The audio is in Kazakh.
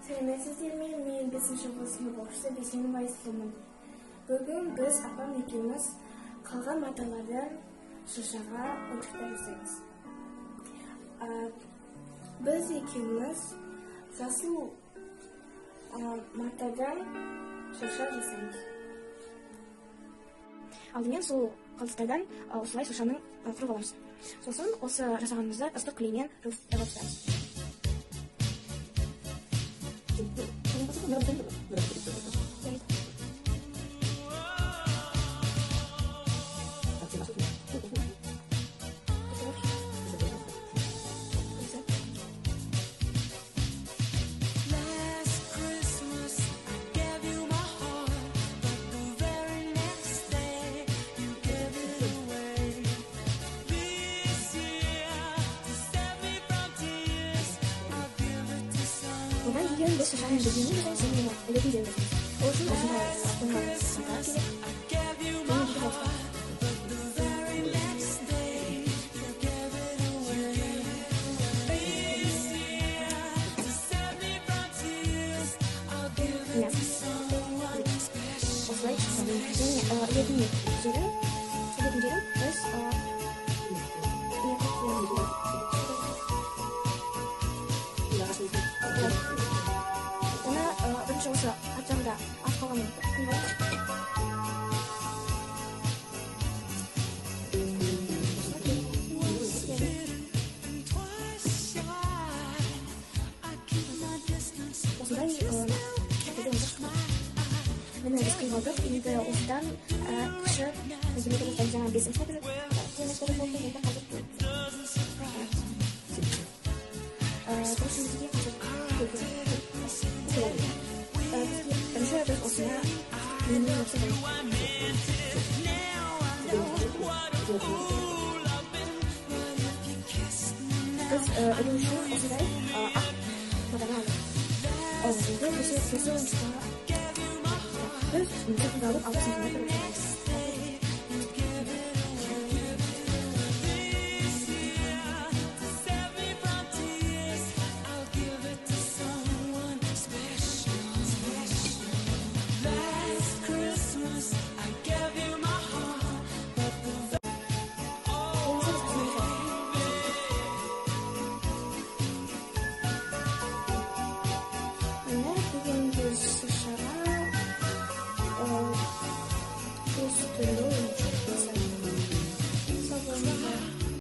Сәлеметсіздер ме? Мен 5-ші сынып оқушысы Бейсенова Айсұлумын. Бүгін біз апам екеуміз қалған маталардан шыршаға ойыншықтар жасаймыз. Біз екеуміз жасыл матадан шырша жасаймыз. Алдымен сол қалдықтардан осылай шыршаның құрып аламыз. Сосын осы жасағанымызды ыстық клеймен жабыстырамыз. Одан кейін біз шыршаның бетінен біздің сенімі өлетін жеріміз. Ол үшін осындай астыңға сата керек. Және жүзі болса. Осылай шыршаның. Және өлетін жерін біз оны бірінші осы арт жағында аз қалғанын қиып аламыз. Осындай міне біз қиып алдық. Енді осыдан кіші өзімізді бастаймыз. Жаңа 5-ші болды. Бірінші біз осына клеймен жабыстырамыз. Біз ілу үшін осындай ақ матаны алдық. Енді біз ойыншыққа біз алып 6 см